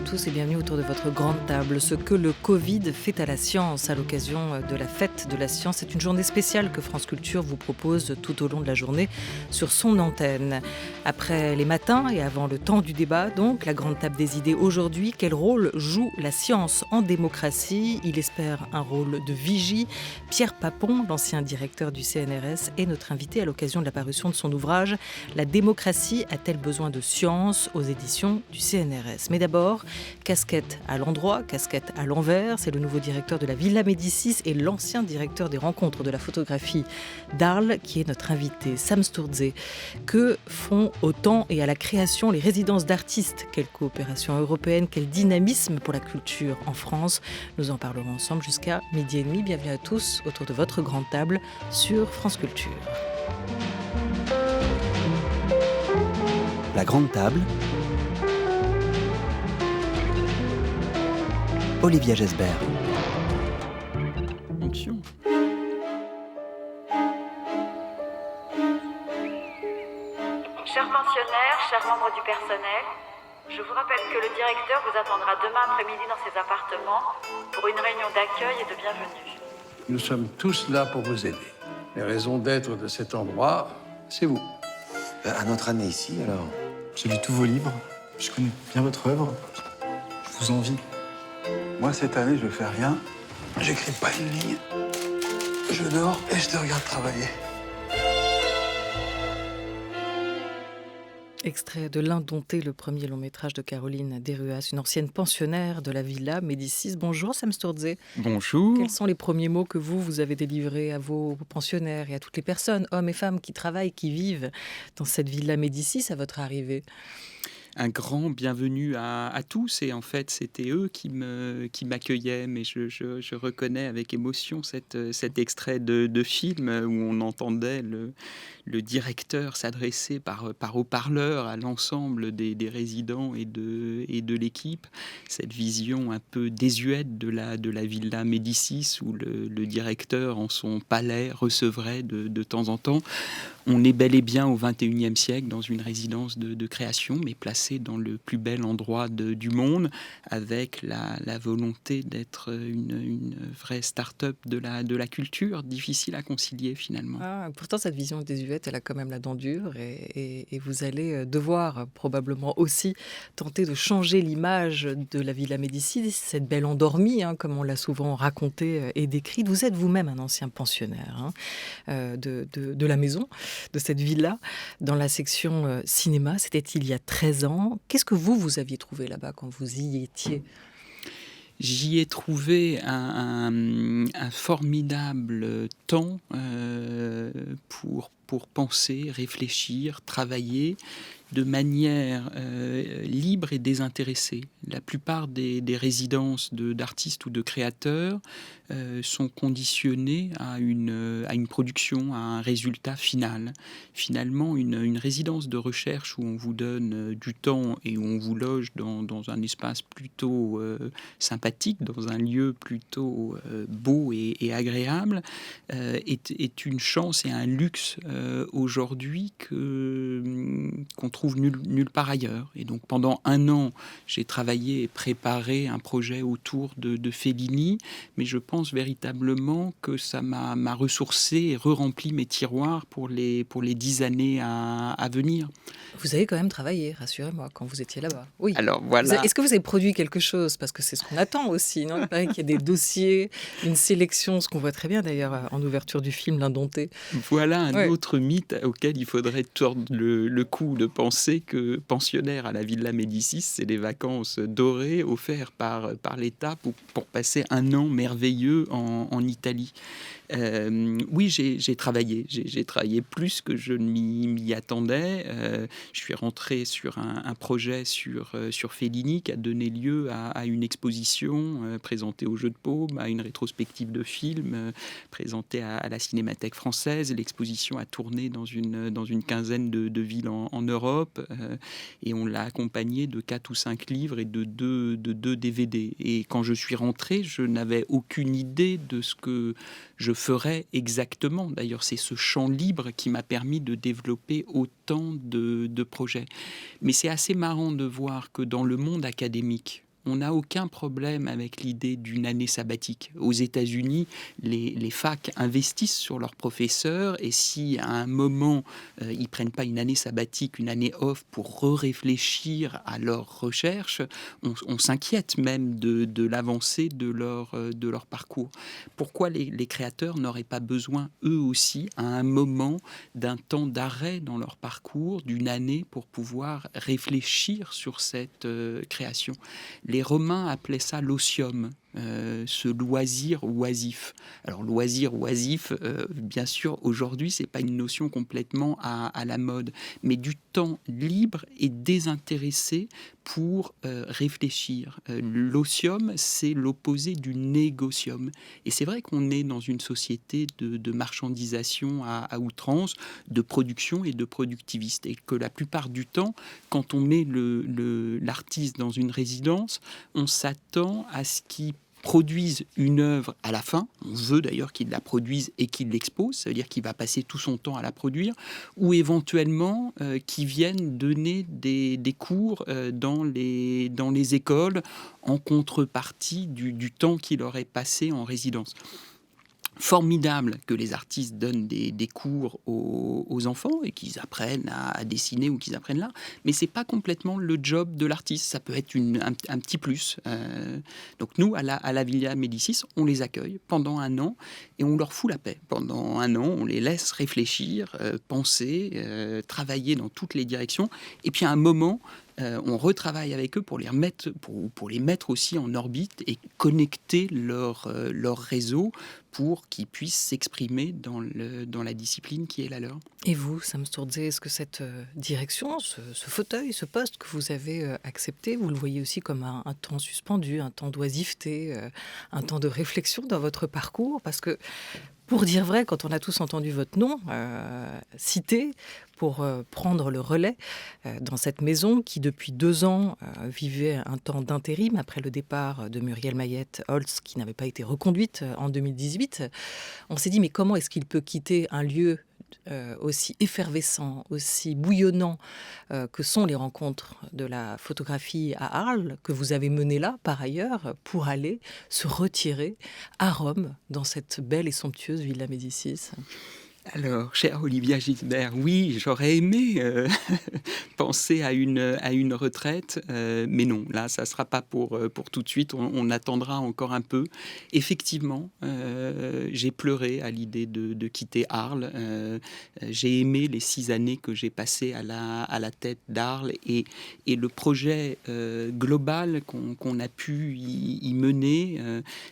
tous et bienvenue autour de votre grande table. Ce que le Covid fait à la science à l'occasion de la fête de la science, c'est une journée spéciale que France Culture vous propose tout au long de la journée sur son antenne. Après les matins et avant le temps du débat, donc, la grande table des idées aujourd'hui, quel rôle joue la science en démocratie ? Il espère un rôle de vigie. Pierre Papon, l'ancien directeur du CNRS, est notre invité à l'occasion de la parution de son ouvrage « La démocratie a-t-elle besoin de science ?» aux éditions du CNRS. Mais d'abord, casquette à l'endroit, casquette à l'envers. C'est le nouveau directeur de la Villa Médicis et l'ancien directeur des rencontres de la photographie d'Arles qui est notre invité. Sam Sturze. Que font au temps et à la création les résidences d'artistes ? Quelle coopération européenne, quel dynamisme pour la culture en France ? Nous en parlerons ensemble jusqu'à 12h30. Bienvenue à tous autour de votre grande table sur France Culture. La grande table. Olivia Gesbert. Onction. Chers pensionnaires, chers membres du personnel, je vous rappelle que le directeur vous attendra demain après-midi dans ses appartements pour une réunion d'accueil et de bienvenue. Nous sommes tous là pour vous aider. Les raisons d'être de cet endroit, c'est vous. À notre année ici, alors. J'ai lu tous vos livres, je connais bien votre œuvre, je vous envie. Moi, cette année, je fais rien. J'écris pas une ligne. Je dors et je te regarde travailler. Extrait de L'Indompté, le premier long métrage de Caroline Desruas, une ancienne pensionnaire de la Villa Médicis. Bonjour Sam Sturze. Bonjour. Quels sont les premiers mots que vous avez délivrés à vos pensionnaires et à toutes les personnes, hommes et femmes, qui travaillent, qui vivent dans cette Villa Médicis à votre arrivée ? Un grand bienvenue à tous, et en fait c'était eux qui m'accueillaient, mais je reconnais avec émotion cet extrait de film où on entendait le directeur s'adresser par haut-parleur à l'ensemble des résidents et de l'équipe, cette vision un peu désuète de la Villa Médicis où le directeur en son palais recevrait de temps en temps. On est bel et bien au XXIe siècle dans une résidence de création, mais placée dans le plus bel endroit du monde, avec la volonté d'être une vraie start-up de la culture, difficile à concilier finalement. Pourtant, cette vision désuète, elle a quand même la dent dure, et vous allez devoir probablement aussi tenter de changer l'image de la Villa Médicis, cette belle endormie, comme on l'a souvent raconté et décrite. Vous êtes vous-même un ancien pensionnaire de la maison, de cette villa, dans la section cinéma. C'était il y a 13 ans. Qu'est-ce que vous aviez trouvé là-bas quand vous y étiez ? J'y ai trouvé un formidable temps pour penser, réfléchir, travailler de manière libre et désintéressée. La plupart des résidences d'artistes ou de créateurs sont conditionnées à une production, à un résultat final. Finalement, une résidence de recherche où on vous donne du temps et où on vous loge dans un espace plutôt sympathique, dans un lieu plutôt beau et agréable, est une chance et un luxe aujourd'hui qu'on trouve nulle part ailleurs. Et donc pendant un an, j'ai travaillé et préparé un projet autour de Fellini, mais je pense véritablement que ça m'a ressourcé et re-rempli mes tiroirs pour les 10 années à venir. Vous avez quand même travaillé, rassurez-moi, quand vous étiez là-bas. Oui. Alors voilà. Est-ce que vous avez produit quelque chose ? Parce que c'est ce qu'on attend aussi, non ? Il paraît qu'il y a des dossiers, une sélection, ce qu'on voit très bien d'ailleurs en ouverture du film L'Indompté. Voilà un autre mythe auquel il faudrait tordre le cou, de penser que pensionnaire à la Villa Médicis, c'est les vacances dorées offertes par l'État pour passer un an merveilleux en Italie. Oui, j'ai travaillé. J'ai travaillé plus que je ne m'y attendais. Je suis rentré sur un projet sur Fellini qui a donné lieu à une exposition présentée au Jeu de Paume, à une rétrospective de films présentée à la Cinémathèque française. L'exposition a tourné dans une quinzaine de villes en Europe et on l'a accompagné de 4 ou 5 livres et de deux DVD. Et quand je suis rentré, je n'avais aucune idée de ce que je ferais exactement. D'ailleurs, c'est ce champ libre qui m'a permis de développer autant de projets. Mais c'est assez marrant de voir que dans le monde académique, on n'a aucun problème avec l'idée d'une année sabbatique. Aux États-Unis, les facs investissent sur leurs professeurs et si à un moment, ils ne prennent pas une année sabbatique, une année off pour réfléchir à leurs recherches, on s'inquiète même de l'avancée de leur parcours. Pourquoi les créateurs n'auraient pas besoin, eux aussi, à un moment, d'un temps d'arrêt dans leur parcours, d'une année, pour pouvoir réfléchir sur cette création. Les Romains appelaient ça l'osium, ce loisir oisif. Alors loisir oisif, bien sûr, aujourd'hui, c'est pas une notion complètement à la mode, mais du temps libre et désintéressé pour réfléchir. L'osium, c'est l'opposé du négocium. Et c'est vrai qu'on est dans une société de marchandisation à outrance, de production et de productiviste. Et que la plupart du temps, quand on met l'artiste dans une résidence, on s'attend à ce qu'il produise une œuvre à la fin, on veut d'ailleurs qu'il la produise et qu'il l'expose, ça veut dire qu'il va passer tout son temps à la produire, ou éventuellement qu'il vienne donner des cours dans les écoles en contrepartie du temps qu'il aurait passé en résidence. Formidable que les artistes donnent des cours aux enfants et qu'ils apprennent à dessiner ou qu'ils apprennent l'art, mais c'est pas complètement le job de l'artiste. Ça peut être un petit plus. Donc nous, à la Villa Médicis, on les accueille pendant un an et on leur fout la paix. Pendant un an, on les laisse réfléchir, penser, travailler dans toutes les directions. Et puis à un moment, on retravaille avec eux pour les mettre aussi en orbite et connecter leur réseau pour qu'ils puissent s'exprimer dans la discipline qui est la leur. Et vous, Sam Sturdzé, est-ce que cette direction, ce fauteuil, ce poste que vous avez accepté, vous le voyez aussi comme un temps suspendu, un temps d'oisiveté, un temps de réflexion dans votre parcours? Parce que, pour dire vrai, quand on a tous entendu votre nom cité pour prendre le relais dans cette maison qui, depuis 2 ans, vivait un temps d'intérim après le départ de Muriel Mayette-Holtz, qui n'avait pas été reconduite en 2018, on s'est dit, mais comment est-ce qu'il peut quitter un lieu aussi effervescent, aussi bouillonnant que sont les rencontres de la photographie à Arles, que vous avez mené là, par ailleurs, pour aller se retirer à Rome, dans cette belle et somptueuse Villa Médicis? Alors, chère Olivia Gisbert, oui, j'aurais aimé penser à une retraite, mais non, là, ça ne sera pas pour tout de suite, on attendra encore un peu. Effectivement, j'ai pleuré à l'idée de quitter Arles. J'ai aimé les 6 années que j'ai passées à la tête d'Arles et le projet global qu'on a pu y mener,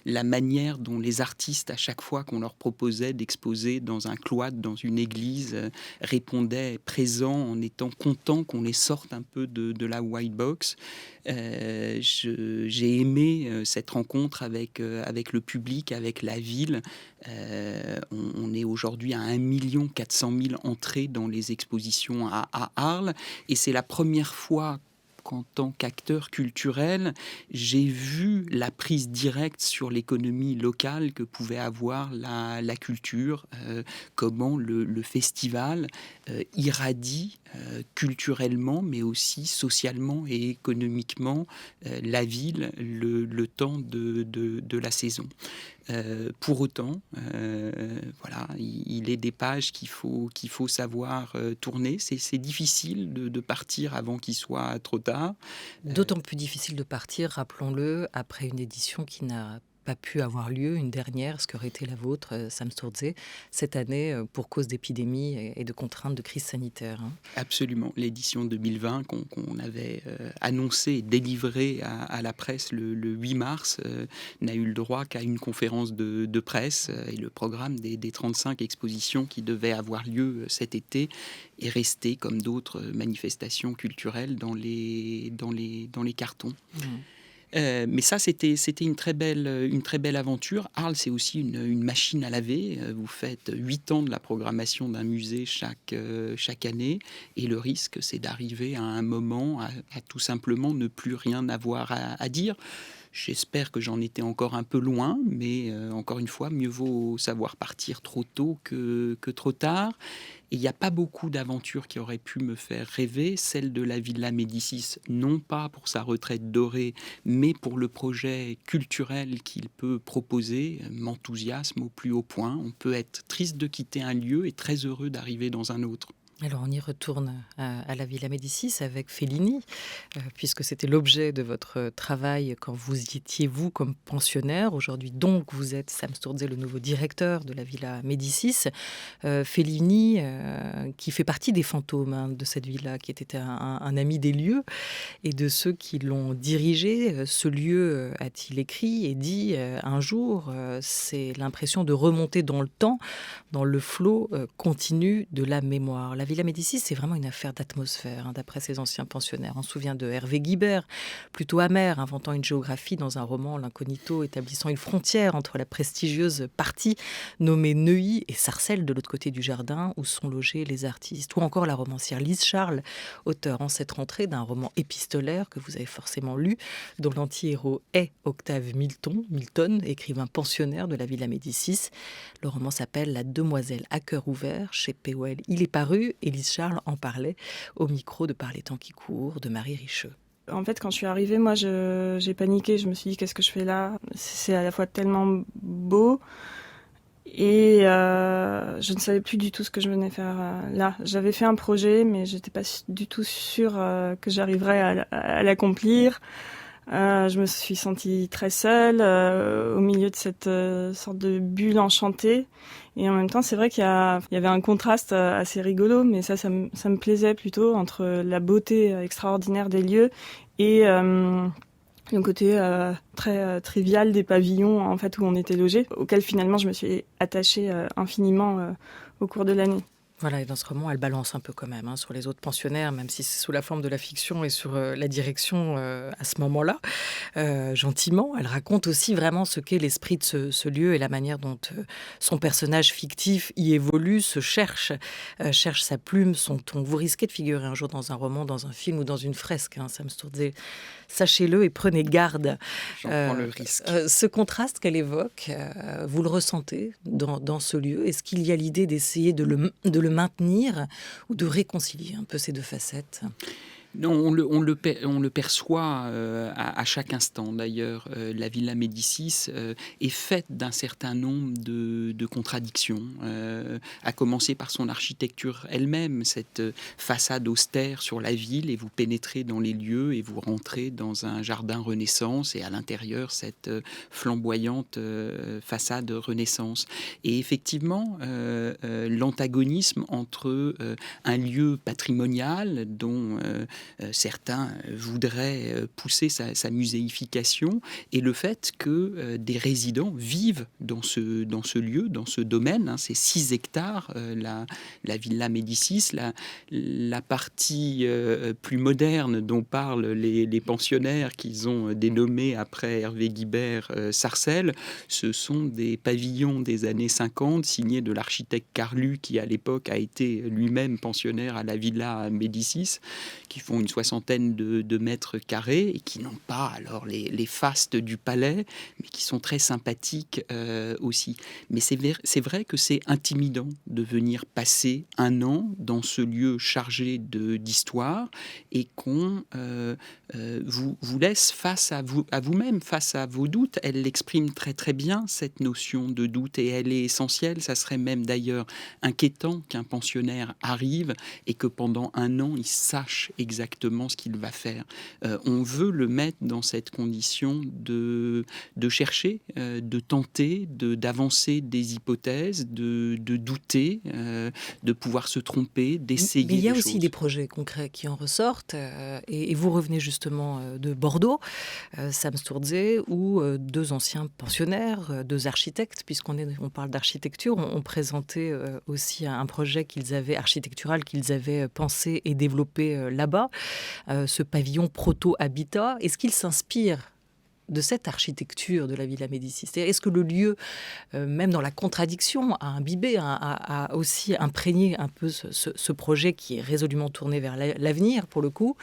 la manière dont les artistes, à chaque fois qu'on leur proposait d'exposer dans un cloître, dans une église, répondaient présents en étant contents qu'on les sorte un peu de la white box. J'ai aimé cette rencontre avec le public, avec la ville. On est aujourd'hui à 1 400 000 entrées dans les expositions à Arles et c'est la première fois qu'en tant qu'acteur culturel, j'ai vu la prise directe sur l'économie locale que pouvait avoir la culture, comment le festival irradie culturellement, mais aussi socialement et économiquement la ville le temps de la saison. Pour autant, voilà, il est des pages qu'il faut savoir tourner. C'est difficile de partir avant qu'il soit trop tard. D'autant plus difficile de partir, rappelons-le, après une édition qui n'a pas pu avoir lieu, une dernière, ce qu'aurait été la vôtre, Sam Sturdzé, cette année pour cause d'épidémie et de contraintes de crise sanitaire. Absolument. L'édition 2020 qu'on avait annoncée et délivrée à la presse le 8 mars n'a eu le droit qu'à une conférence de presse et le programme des 35 expositions qui devaient avoir lieu cet été est resté, comme d'autres manifestations culturelles, dans les cartons. Mais ça, c'était une très belle aventure. Arles, c'est aussi une machine à laver. Vous faites 8 ans de la programmation d'un musée chaque année. Et le risque, c'est d'arriver à un moment à tout simplement ne plus rien avoir à dire. J'espère que j'en étais encore un peu loin, mais encore une fois, mieux vaut savoir partir trop tôt que trop tard. Et il n'y a pas beaucoup d'aventures qui auraient pu me faire rêver. Celle de la Villa Médicis, non pas pour sa retraite dorée, mais pour le projet culturel qu'il peut proposer, m'enthousiasme au plus haut point. On peut être triste de quitter un lieu et très heureux d'arriver dans un autre. Alors on y retourne à la Villa Médicis avec Fellini, puisque c'était l'objet de votre travail quand vous y étiez, vous, comme pensionnaire. Aujourd'hui, donc, vous êtes Sam Sturze, le nouveau directeur de la Villa Médicis. Fellini, qui fait partie des fantômes de cette villa, qui était un ami des lieux et de ceux qui l'ont dirigé. Ce lieu, a-t-il écrit et dit un jour, c'est l'impression de remonter dans le temps, dans le flot continu de la mémoire. La Villa Médicis, c'est vraiment une affaire d'atmosphère, d'après ses anciens pensionnaires. On se souvient de Hervé Guibert, plutôt amer, inventant une géographie dans un roman, L'Incognito, établissant une frontière entre la prestigieuse partie nommée Neuilly et Sarcelles, de l'autre côté du jardin, où sont logés les artistes. Ou encore la romancière Lise Charles, auteure en cette rentrée d'un roman épistolaire que vous avez forcément lu, dont l'anti-héros est Octave Milton, écrivain pensionnaire de la Villa Médicis. Le roman s'appelle La Demoiselle à cœur ouvert, chez POL. Il est paru. Élise Charles en parlait au micro de Par les temps qui courent de Marie Richeux. En fait, quand je suis arrivée, moi, j'ai paniqué. Je me suis dit, qu'est-ce que je fais là ? C'est à la fois tellement beau et je ne savais plus du tout ce que je venais faire là. J'avais fait un projet, mais je n'étais pas du tout sûre que j'arriverais à l'accomplir. Je me suis sentie très seule au milieu de cette sorte de bulle enchantée. Et en même temps, c'est vrai qu'il y avait un contraste assez rigolo, mais ça me plaisait plutôt, entre la beauté extraordinaire des lieux et le côté très trivial des pavillons en fait, où on était logés, auquel finalement je me suis attachée infiniment au cours de l'année. Voilà, et dans ce roman, elle balance un peu quand même sur les autres pensionnaires, même si c'est sous la forme de la fiction et sur la direction à ce moment-là. Gentiment, elle raconte aussi vraiment ce qu'est l'esprit de ce lieu et la manière dont son personnage fictif y évolue, se cherche sa plume, son ton. Vous risquez de figurer un jour dans un roman, dans un film ou dans une fresque, Sam Sturze. Sachez-le et prenez garde. J'en prends le risque. Ce contraste qu'elle évoque, vous le ressentez dans ce lieu ? Est-ce qu'il y a l'idée d'essayer de le maintenir ou de réconcilier un peu ces deux facettes ? Non, on le perçoit à chaque instant. D'ailleurs, la Villa Médicis est faite d'un certain nombre de contradictions, à commencer par son architecture elle-même, cette façade austère sur la ville, et vous pénétrez dans les lieux et vous rentrez dans un jardin Renaissance, et à l'intérieur, cette flamboyante façade Renaissance. Et effectivement, l'antagonisme entre un lieu patrimonial dont certains voudraient pousser sa muséification, et le fait que des résidents vivent dans ce lieu, dans ce domaine. C'est 6 hectares, la Villa Médicis. La partie plus moderne dont parlent les pensionnaires qu'ils ont dénommés après Hervé Guibert Sarcelles, ce sont des pavillons des années 50 signés de l'architecte Carlu, qui à l'époque a été lui-même pensionnaire à la Villa Médicis, qui font une soixantaine de mètres carrés et qui n'ont pas alors les fastes du palais, mais qui sont très sympathiques aussi. Mais c'est vrai que c'est intimidant de venir passer un an dans ce lieu chargé d'histoire, et qu'on vous laisse face à vous-même, face à vos doutes. Elle l'exprime très très bien, cette notion de doute, et elle est essentielle. Ça serait même d'ailleurs inquiétant qu'un pensionnaire arrive et que pendant un an il sache exactement ce qu'il va faire. On veut le mettre dans cette condition de chercher, de tenter, d'avancer des hypothèses, de douter, de pouvoir se tromper, d'essayer des choses. Mais il y a aussi des projets concrets qui en ressortent, et vous revenez justement de Bordeaux, Sam Sturze, où 2 anciens pensionnaires, 2 architectes, puisqu'on parle d'architecture, ont présenté aussi un projet architectural qu'ils avaient pensé et développé là-bas, ce pavillon proto-habitat. Est-ce qu'il s'inspire de cette architecture de la Villa Médicis? Est-ce que le lieu, même dans la contradiction, a imbibé, a aussi imprégné un peu ce projet qui est résolument tourné vers l'avenir, pour le coup,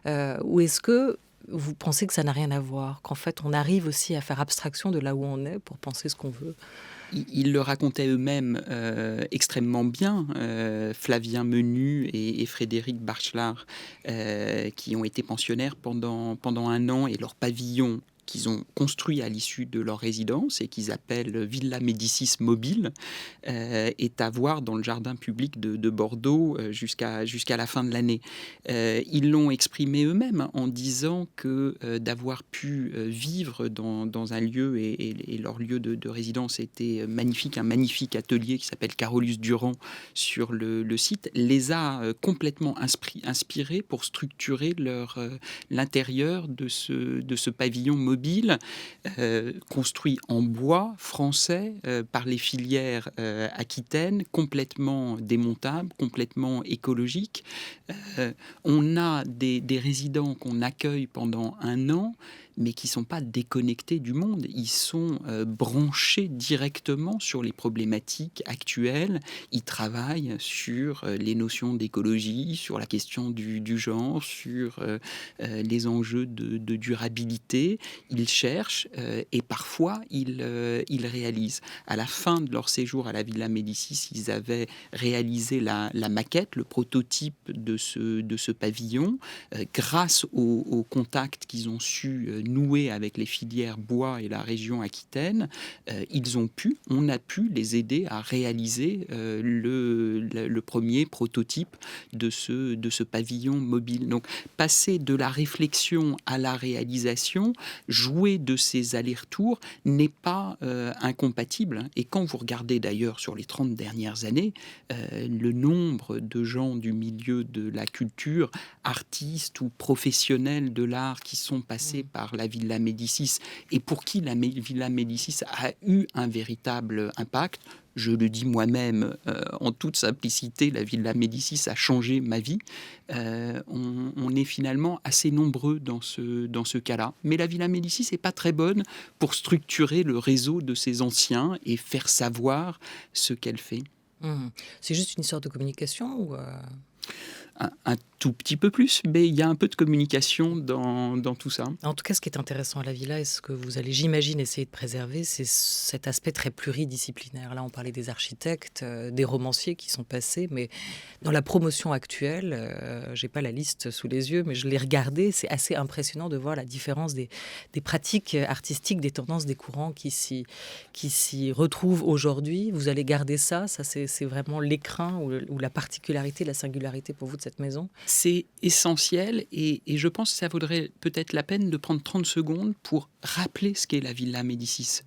ou est-ce que vous pensez que ça n'a rien à voir, qu'en fait on arrive aussi à faire abstraction de là où on est pour penser ce qu'on veut? Ils le racontaient eux-mêmes extrêmement bien, Flavien Menu et Frédéric Bachelard, qui ont été pensionnaires pendant un an, et leur pavillon qu'ils ont construit à l'issue de leur résidence et qu'ils appellent Villa Médicis Mobile, est à voir dans le jardin public de Bordeaux jusqu'à la fin de l'année. Ils l'ont exprimé eux-mêmes en disant que d'avoir pu vivre dans un lieu, et leur lieu de résidence était magnifique, un magnifique atelier qui s'appelle Carolus Durand sur le site, les a complètement inspirés pour structurer l'intérieur de ce pavillon mobile, construit en bois français par les filières aquitaines, complètement démontable, complètement écologique. On a des résidents qu'on accueille pendant un an, mais qui ne sont pas déconnectés du monde. Ils sont branchés directement sur les problématiques actuelles. Ils travaillent sur les notions d'écologie, sur la question du genre, sur les enjeux de durabilité. Ils cherchent et parfois ils réalisent. À la fin de leur séjour à la Villa Médicis, ils avaient réalisé la maquette, le prototype de ce pavillon. Grâce aux contacts qu'ils ont su noués avec les filières bois et la région aquitaine, on a pu les aider à réaliser le premier prototype de ce pavillon mobile. Donc, passer de la réflexion à la réalisation, jouer de ces allers-retours n'est pas incompatible. Et quand vous regardez d'ailleurs sur les 30 dernières années, le nombre de gens du milieu de la culture, artistes ou professionnels de l'art qui sont passés par la Villa Médicis et pour qui la Villa Médicis a eu un véritable impact. Je le dis moi-même en toute simplicité, la Villa Médicis a changé ma vie. On est finalement assez nombreux dans ce cas-là. Mais la Villa Médicis n'est pas très bonne pour structurer le réseau de ses anciens et faire savoir ce qu'elle fait. C'est juste une histoire de communication ou un tout petit peu plus, mais il y a un peu de communication dans tout ça. En tout cas, ce qui est intéressant à la Villa et ce que vous allez, j'imagine, essayer de préserver, c'est cet aspect très pluridisciplinaire. Là, on parlait des architectes, des romanciers qui sont passés, mais dans la promotion actuelle, j'ai pas la liste sous les yeux, mais je l'ai regardée, c'est assez impressionnant de voir la différence des pratiques artistiques, des tendances, des courants qui s'y retrouvent aujourd'hui. Vous allez garder ça c'est vraiment l'écrin ou la particularité, la singularité pour vous de cette maison? C'est essentiel et je pense que ça vaudrait peut-être la peine de prendre 30 secondes pour rappeler ce qu'est la Villa Médicis.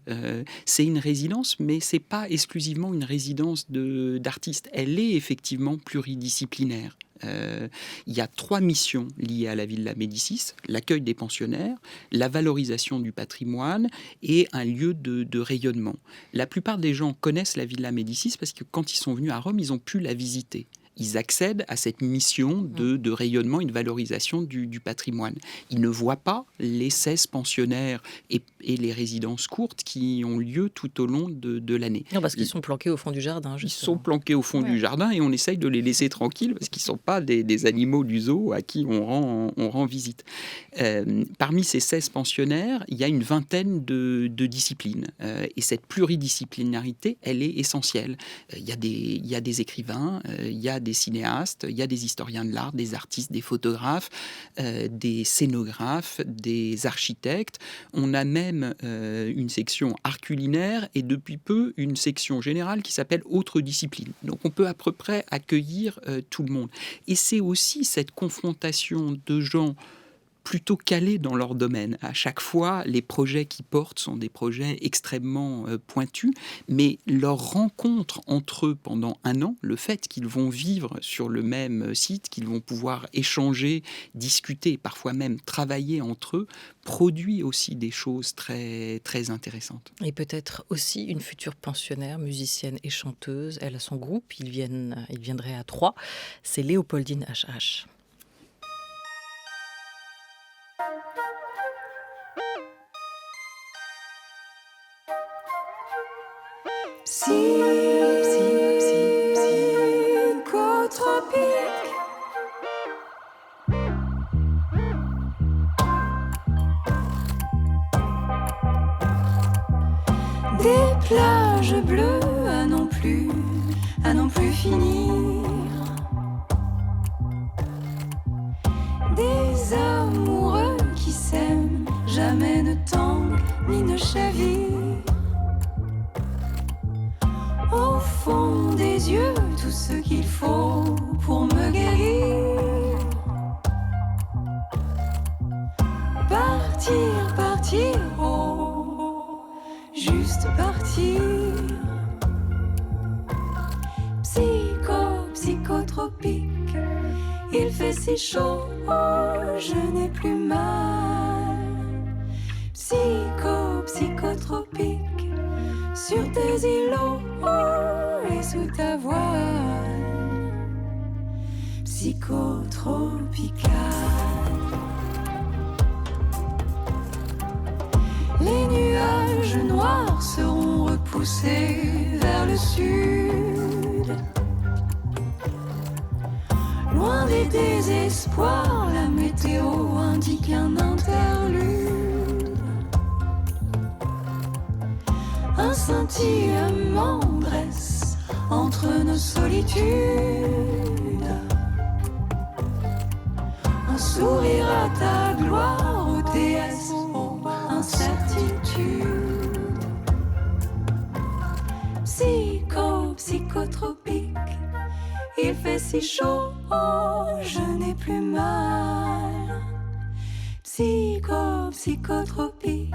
C'est une résidence, mais ce n'est pas exclusivement une résidence d'artistes. Elle est effectivement pluridisciplinaire. Il y a 3 missions liées à la Villa Médicis: l'accueil des pensionnaires, la valorisation du patrimoine et un lieu de rayonnement. La plupart des gens connaissent la Villa Médicis parce que quand ils sont venus à Rome, ils ont pu la visiter. Ils accèdent à cette mission de rayonnement et de valorisation du patrimoine. Ils ne voient pas les 16 pensionnaires et les résidences courtes qui ont lieu tout au long de l'année. Non, parce qu'ils sont planqués au fond du jardin. Justement. Ils sont planqués au fond du jardin et on essaye de les laisser tranquilles parce qu'ils ne sont pas des animaux du zoo à qui on rend visite. Parmi ces 16 pensionnaires, il y a une vingtaine de disciplines. Et cette pluridisciplinarité, elle est essentielle. Il y a des écrivains, il y a des cinéastes, il y a des historiens de l'art, des artistes, des photographes, des scénographes, des architectes. On a même une section art culinaire et depuis peu une section générale qui s'appelle autres disciplines. Donc on peut à peu près accueillir tout le monde. Et c'est aussi cette confrontation de gens plutôt calés dans leur domaine. À chaque fois, les projets qu'ils portent sont des projets extrêmement pointus, mais leur rencontre entre eux pendant un an, le fait qu'ils vont vivre sur le même site, qu'ils vont pouvoir échanger, discuter, parfois même travailler entre eux, produit aussi des choses très, très intéressantes. Et peut-être aussi une future pensionnaire, musicienne et chanteuse. Elle a son groupe, ils viendraient à 3. C'est Léopoldine HH. Psychotropique. Des plages bleues à non plus finir. Des amoureux qui s'aiment, jamais ne tanguent ni ne chavirent. Au fond des yeux, tout ce qu'il faut pour me guérir. Partir, oh, juste partir. Psychotropique, il fait si chaud, oh, je n'ai plus mal. Psychotropique, sur tes îlots, oh, et sous ta voile. Psychotropical. Les nuages noirs seront repoussés vers le sud. Loin des désespoirs, la météo indique un interlude. Un scintillement dresse entre nos solitudes. Un sourire à ta gloire, ô déesse, ô incertitude. Psychotropique, il fait si chaud, oh, je n'ai plus mal. Psychotropique,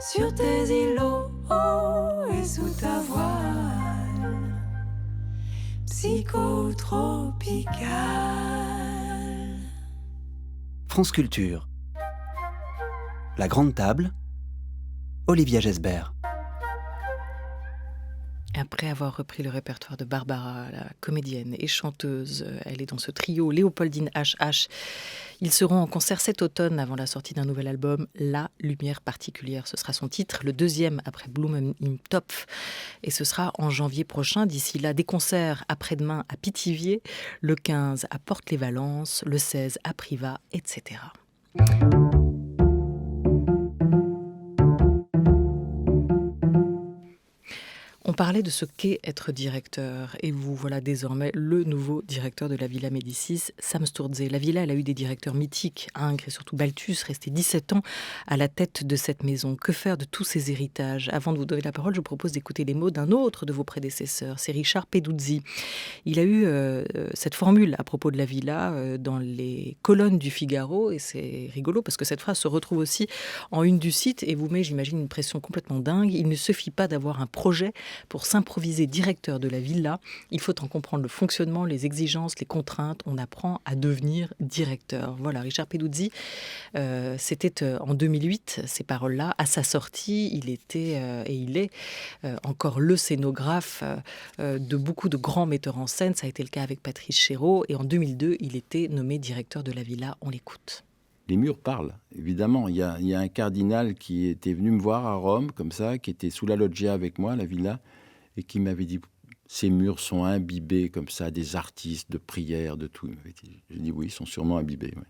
sur tes îlots, oh, et sous ta voile. Psychotropical. France Culture. La Grande Table, Olivia Gesbert. Après avoir repris le répertoire de Barbara, la comédienne et chanteuse, elle est dans ce trio Léopoldine HH. Ils seront en concert cet automne avant la sortie d'un nouvel album, La Lumière Particulière. Ce sera son titre, le deuxième après Blumen im Topf. Et ce sera en janvier prochain. D'ici là, des concerts après-demain à Pithiviers, le 15 à Porte-les-Valences, le 16 à Privas, etc. On parlait de ce qu'est être directeur et vous voilà désormais le nouveau directeur de la Villa Médicis, Sam Sturze. La Villa, elle a eu des directeurs mythiques, Ingres et surtout Balthus, resté 17 ans à la tête de cette maison. Que faire de tous ces héritages? Avant de vous donner la parole, je vous propose d'écouter les mots d'un autre de vos prédécesseurs, c'est Richard Peduzzi. Il a eu cette formule à propos de la Villa dans les colonnes du Figaro et c'est rigolo parce que cette phrase se retrouve aussi en une du site et vous met, j'imagine, une pression complètement dingue. Il ne suffit pas d'avoir un projet pour s'improviser directeur de la villa, il faut en comprendre le fonctionnement, les exigences, les contraintes. On apprend à devenir directeur. Voilà, Richard Peduzzi, c'était en 2008, ces paroles-là. À sa sortie, il était et il est encore le scénographe de beaucoup de grands metteurs en scène. Ça a été le cas avec Patrice Chéreau. Et en 2002, il était nommé directeur de la villa. On l'écoute. Les murs parlent, évidemment. Il y a un cardinal qui était venu me voir à Rome, comme ça, qui était sous la loggia avec moi, la villa, et qui m'avait dit « Ces murs sont imbibés, comme ça, des artistes, de prières, de tout. » J'ai dit « Oui, ils sont sûrement imbibés. Ouais. »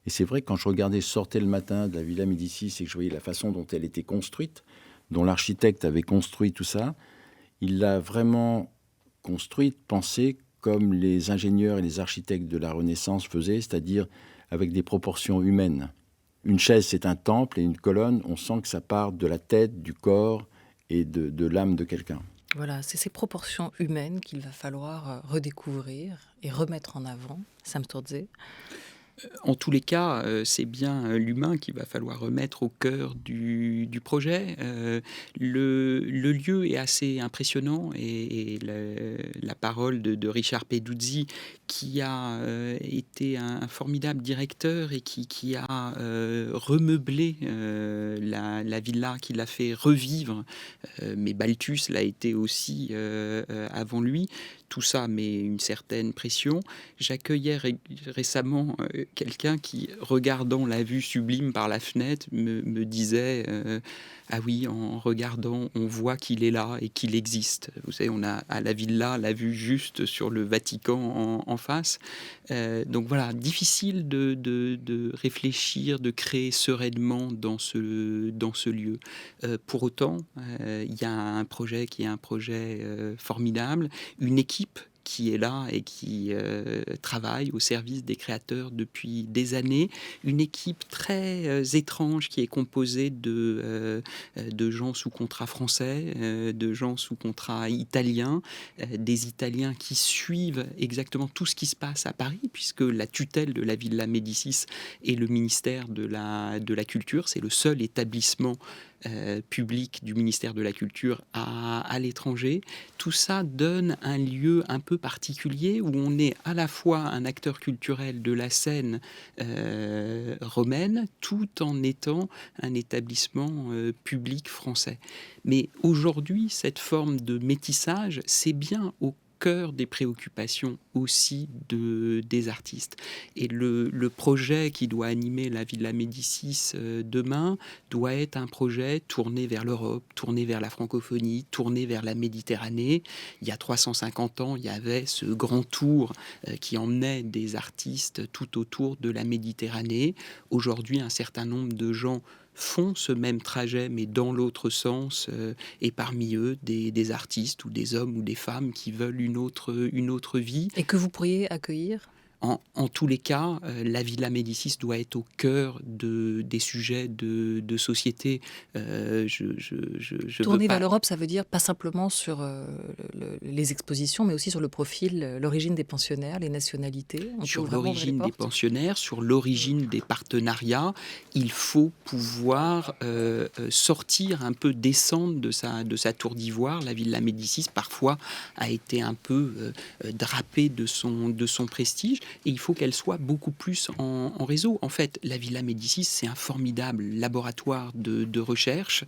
Et c'est vrai que quand je sortais le matin de la Villa Médicis et que je voyais la façon dont elle était construite, dont l'architecte avait construit tout ça, il l'a vraiment construite, pensée comme les ingénieurs et les architectes de la Renaissance faisaient, c'est-à-dire avec des proportions humaines. Une chaise, c'est un temple, et une colonne, on sent que ça part de la tête, du corps et de l'âme de quelqu'un. Voilà, c'est ces proportions humaines qu'il va falloir redécouvrir et remettre en avant. Sam Sturze. En tous les cas, c'est bien l'humain qu'il va falloir remettre au cœur du projet. Le lieu est assez impressionnant et la parole de Richard Peduzzi, qui a été un formidable directeur et qui a remeublé la villa, qui l'a fait revivre. Mais Balthus l'a été aussi avant lui. Tout ça met une certaine pression. J'accueillais récemment quelqu'un qui, regardant la vue sublime par la fenêtre, me disait ah oui, en regardant, on voit qu'il est là et qu'il existe. Vous savez, on a à la villa la vue juste sur le Vatican en face. Donc voilà, difficile de réfléchir, de créer sereinement dans ce lieu. Pour autant, il y a un projet qui est un projet formidable, une équipe qui est là et qui travaille au service des créateurs depuis des années. Une équipe très étrange qui est composée de gens sous contrat français, de gens sous contrat italien, des Italiens qui suivent exactement tout ce qui se passe à Paris, puisque la tutelle de la Villa Médicis est le ministère de la Culture. C'est le seul établissement public du ministère de la Culture à l'étranger. Tout ça donne un lieu un peu particulier où on est à la fois un acteur culturel de la scène romaine tout en étant un établissement public français. Mais aujourd'hui, cette forme de métissage, c'est bien au cœur des préoccupations aussi des artistes. Et le projet qui doit animer la Villa Médicis demain doit être un projet tourné vers l'Europe, tourné vers la francophonie, tourné vers la Méditerranée. Il y a 350 ans, il y avait ce grand tour qui emmenait des artistes tout autour de la Méditerranée. Aujourd'hui, un certain nombre de gens font ce même trajet, mais dans l'autre sens, et parmi eux, des artistes ou des hommes ou des femmes qui veulent une autre vie. Et que vous pourriez accueillir ? En tous les cas, la Villa Médicis doit être au cœur des sujets de société. Tourner vers l'Europe, ça veut dire pas simplement sur les expositions, mais aussi sur le profil, l'origine des pensionnaires, les nationalités. Sur l'origine des pensionnaires, sur l'origine des partenariats, il faut pouvoir sortir un peu, descendre de sa tour d'ivoire. La Villa Médicis, parfois, a été un peu drapée de son prestige. Et il faut qu'elle soit beaucoup plus en réseau. En fait, la Villa Médicis, c'est un formidable laboratoire de recherche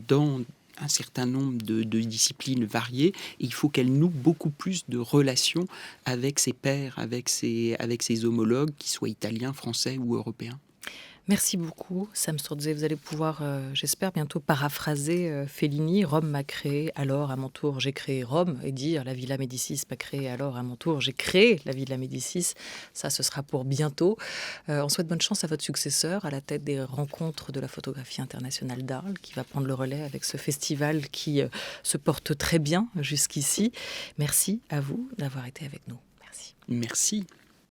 dans un certain nombre de disciplines variées. Et il faut qu'elle noue beaucoup plus de relations avec ses pairs, avec ses homologues, qu'ils soient italiens, français ou européens. Merci beaucoup, Sam Sturze. Vous allez pouvoir, j'espère, bientôt paraphraser Fellini. Rome m'a créé, alors à mon tour j'ai créé Rome. Et dire la Villa Médicis m'a créé, alors à mon tour j'ai créé la Villa Médicis. Ça, ce sera pour bientôt. On souhaite bonne chance à votre successeur, à la tête des rencontres de la photographie internationale d'Arles, qui va prendre le relais avec ce festival qui se porte très bien jusqu'ici. Merci à vous d'avoir été avec nous. Merci. Merci.